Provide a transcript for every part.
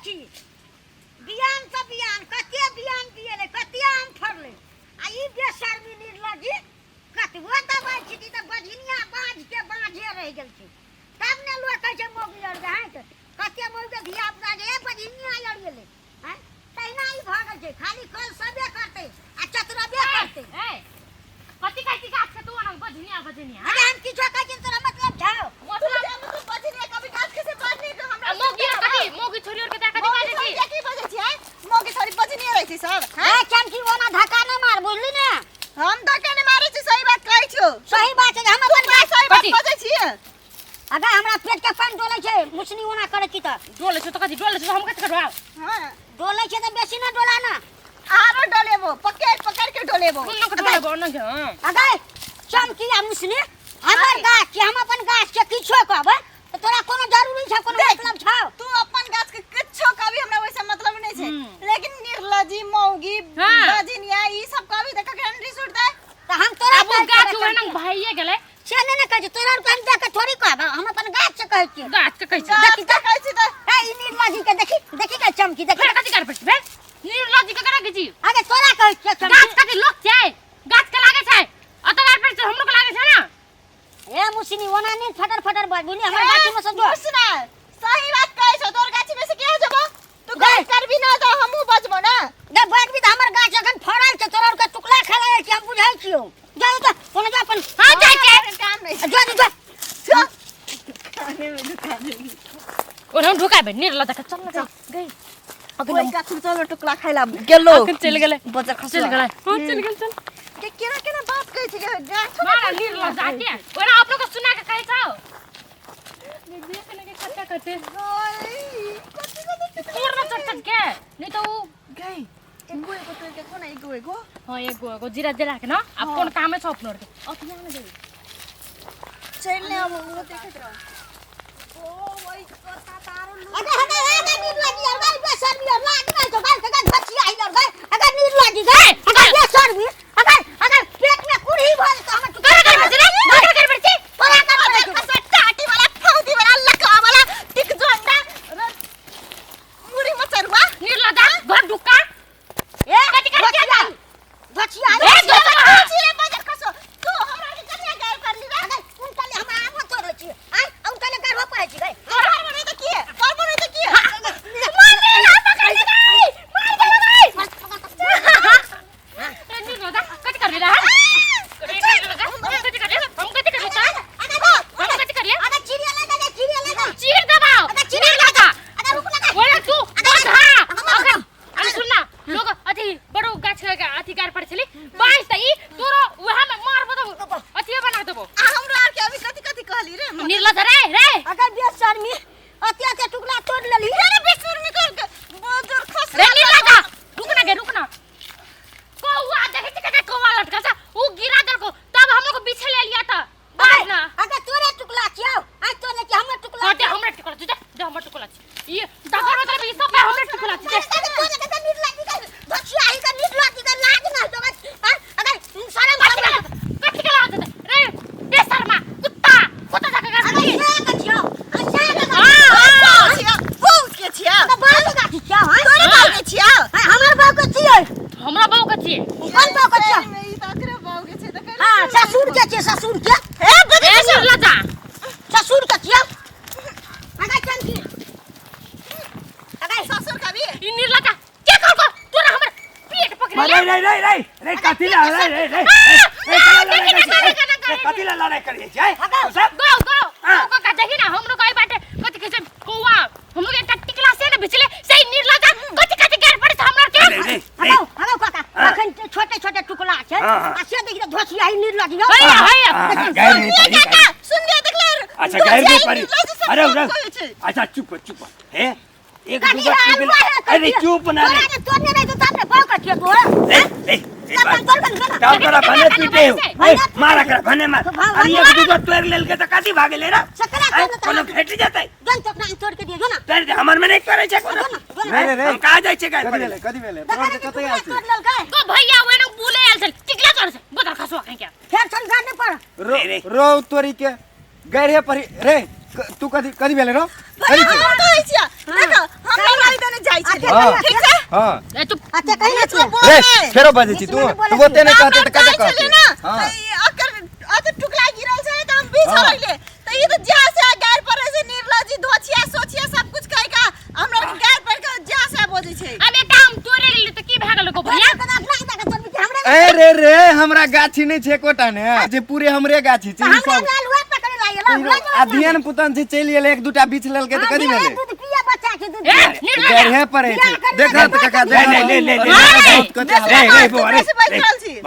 छी बियान त बियान कते बियान दिएले कते आम फरले आ ई बेशर्मी निर्लज्जी कतबो दबाई छी त बझिनिया बाँझ के बाँझे रह गेल छी तब ने लोग कहै छै मोगी अड़ गए कते मोगी के धिया पुता जे बझिनिया अड़ गेले हैं तहिना ई भागल छै खाली कल सबे करते आ चतुरबे करते कथी कहै छी गाछ के तू ना बझनिया अरे हम किछो कहै छी तोरा मतलब छौ मतलब तू बझनिया कभी गाछ के से बात नहीं तो हमरा मोगी छोरी और के ता कथी बाजे छी की बाजे छी मोगी छोरी बझनिया रहै छी सब हां चमकी ओना धक्का न मार बुझली ने हम धक्का नहीं मारै छी सही बात कहै छी सही बात है हम अपन बात सही बात बाजे छी अगर हमरा पेट के पानी डोले छै मुसनी ओना करे छी त डोले छ त कथी डोले छ हम कथी करबा हां डोले छै त बेसी न डोला ना आरो डोलेबो पकड़ के डोलेबो कुन के डोलेबो न के अगर चमकी आ मुसनी हमर गाछ के हम अपन गाछ के किछो कहबै त तोरा कोनो जरूरी छै कोनो मतलब छौ तू अपन गाछ के किछो कभी हमरा वैसे मतलब नहीं छै लेकिन निर्लजी मौगी बझनिया ई सब कभी देख के हंडी सुट दे त हम तोरा अब गाछ ओना भाईए गेले से ने कहै तोरा अपन देख के थोड़ी कहबै हम अपन गाछ से कहै छी गाछ के कहै छी देखि त कहै छी त ए ई निर्लजी के देखी के चमकी देखी कथी कर पड़छ बे निर्लजी के करा के छी अरे तोरा कहै छी चमकी गाछ कथी लोक छै गाछ के लागे छै अतगार पर से हमरो के लागे छै ना ए मुसनी ओना नहीं फटर बाज बोली हमर गाछ में से जो मुसना सही बात कहै छ तोर गाछ में से के जबो तू गाछ करबी ना त हमहु बजबो ना गे बैठ भी त हमर गाछ अखन फड़ल छै तोरा के टुकड़ा खा ले छी हम बुझै छियो जा जा कोनो जा अपन हां जाय के काम नहीं जा खाने में दुकान और हम ढुकाबे निर्लज का चल ना गई अगले गाछ में चलो टुकड़ा खाइला गेलो चल गेले बजार खस चल गेले हां चल गेल चल के केना बात कहै छी गाछ मारा निर्लज आके ओरा आप लोग को सुना के कहै छौ देख लगे कच्चा कटे पूर्ण चटचट के नहीं तो गई एगो तो के कोना एगो हां एगो जीरा जला के ना अब कोन काम है छ अपनोर के अतिया ना गई चल ले अब वो देखत रहो ओ वही कता तारो अगर निर्लजी और गाय बेशर्मी और लाग नहीं तो गाय का बच्ची आई और गाय अगर निर्लजी गए अगर बेशर्मी अगर पेट में कुड़ी भर तो हम कर बच्ची तोरा कर बच्ची टाटी वाला फौदी वाला लका वाला टिक जोंडा मुरी मचरवा निर्लजा घर ढुका ए कथि कर बच्ची आई ए दो रे बजर खसो तू हमरा के कन्या गाय कर ली अगर उनका ले हमरा आम तोड़ छी आई उनका ले कर हो पड़े छी गए कर बने तो की मार ले ना पकड़ ले गई मार दे गई ए निर्लजा कथि कर ले हम कथि कर ले अगर चिड़िया लगा चीर दबाओ अगर चिड़िया लगा अगर रुक लगा बोले तू बधा अरे सुन ना लोग अथी बड़ो गाछ का अथी गार पड़ छली बाइस त ई तोरो वहा में मार बदो अथी बना देबो हमरा आर के अभी कथी कहली रे निर्लज रे अगर बेशर्मी अत्या टुकड़ा तोड़ लेली अरे बेशर्मी कर के बोजर खस रे निर्लज रुक ना कौवा देखे के कौवा लटका सा ऊ गिरा दल को तब हम लोग को पीछे ले लिया था बाज ना अगर तोरे टुकड़ा छियो आज तो लेके हमर टुकड़ा दे हमरा टुकड़ा दे हमर टुकड़ा ये डगर मतलब ई सब हमरा टुकड़ा दे तोरे के नीट लागी कर बच्ची आई का नीट लागी कर लाग ना तो अगर शर्म कथि के लाग रे बेशर्मा कुत्ता जाके कर अगर ये कछियो हां बहुत के छिया तो बाल का छियो तोरे बाल के छिया हमर बाल के छियो हमरा बाल के छिए कौन बाल के छियो ई ताकरे बाल के छै त हां ससुर के ससुर के ए निर्लजा ससुर के छियो अगर चमकी अगर ससुर का भी ई निर्लजा के कर को तोरा हमर पेट पकड़ ले रे कथि ला रे कथि ला लड़ाई करिए छै तू सब गो का देखी ना हम लोग आई बाटे कथि के कौवा हम लोग एक टिकला से ना बिचले सही निर्लजा कथि गार पड़े हमरा के हेलो काका अखन छोटे टुकड़ा छै आ से देखि धोसी आई निर्लजी हो सुन के देख ले अच्छा गाय भी परी अरे अच्छा चुप है एक दो बार अरे चुप ना रे तोने नहीं तो सामने पाव का के तोड़ ए डाल करा भने पीटे मारा कर भने मार अरे एक दो बार तोड़ लेल के त काटी भागे ले रा कोनो फेट जातै गन तो अपना तोड़ के दियो ना तेरे हमर में नहीं करे छै कोनो रे हम कहा जाय छै गाय परी कथि भेले तोड़ के कतै आल तोड़ लेल का गो भैया ओए न बुले आल छल टिकला तोड़ से बदर खसवा कहीं क्या फेर सन गाने पर रो तोरी के गैरे परी रे तू कथि भेले रो हम तो आइछिया देखो हम आई ने जाई छै हाँ। ठीक छै हां ए तू अच्छा कहीं ना तो बोल रे रे फेरो बजे छी तू बोलते नहीं कहते तो कते कहते ना हां अकर टुकड़ा गिरल छै त हम बीच हाँ। हरैले त ई त जा से गार पर से निर्लजी धोछिया सोचिया सब कुछ कह का हमरा गार पर के जा से बोझै छै अबे काम तोरे ले त की भए गेल को भैया ए रे हमरा गाछी नहीं छे कोटा ने जे पूरे हमरे गाछी छी ई सब अध्ययन पुतन से चल गेल एक दूटा बीच लेल के त कदी भेले दूध पिया बच्चा के दूध ए निर्लज गरहे पड़े छै देखा त काका ले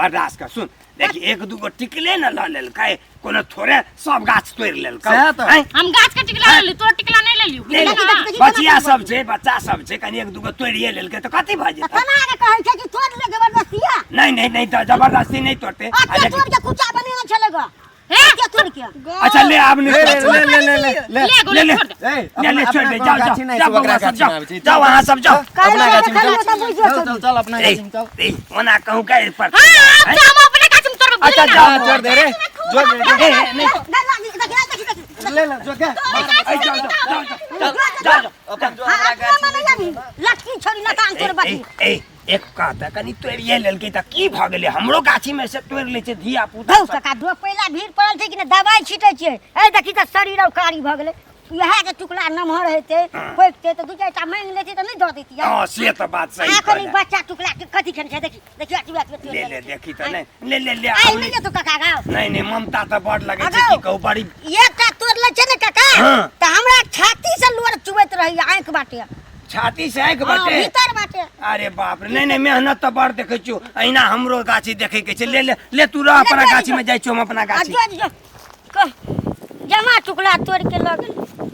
बर्दाश्त कर सुन देखी एक दूगो टिकले न ल लेल काहे कोनो थोड़े सब गाछ तोड़ लेल सएह त। हम गाछ के टिकला ले ली तोर टिकला नहीं ले लियो ले ले बचिया सब छै बच्चा सब छै कनी एक दूगो तोड़िए लेल के त कथि भ जेतै तना के कहै छै कि तोड़ ले जबरदस्तिया नहीं त जबरदस्ती नहीं तोड़ते अच्छा तोड़ के कुचा बनेना चलेगा हे क्या तोड़ के अच्छा ले अब ले नहीं ले गोले ले छोड़ दे ए ले छोड़ दे जाओ गाछी नहीं जाओ ओकरा जाओ गाछी में आबै छी जाओ वहां सब जाओ अपना गाछी में खाली होता बुझियो चल चल अपना गाछी में चल ए ओना कहूं काहे पर हां अब हम अपने गाछ में तोड़ अच्छा बोले जाओ छोड़ दे रे जोड़ दे नहीं ले ले जो के जाओ अपन जो हमरा गाछी लटकी छोड़ी ना कान तोड़ बाटी ए एक कहता कनी तोड़िए लेल के त की भ गेलै हमरो गाछी में से तोड़ ले छै धिया पुता धौ काका दो पहिला भीड़ पड़ल छै कि न दवाई छिटै छियै ए देखी त शरीर कारी भ गेलै इएह के टुकड़ा नमहर हेतै खोइकते त दू चारिटा मांग लेतै त नहीं द देतिया हां से त बात सही आखरी कहले बच्चा टुकड़ा के कथि खेन छै देखी देखी अटुआ ले ले देखी त नहीं ले आई नहीं तो काका गाओ नहीं ममता त बड़ लगे छै की कहू बड़ी एकटा तोड़ ले छै ने काका हाँ। त हमरा छाती से लोर चुबैत रही आंख बाटे छाती से आंख हाँ, बटे भीतर बाटे अरे बाप रे नहीं मेहनत तो बड़ देखे छो अहिना हमरो गाछी देखे के छै ले ले ले तू रह अपना गाछी में जाई छो हम अपना गाछी जो जमा टुकड़ा तोड़ के लग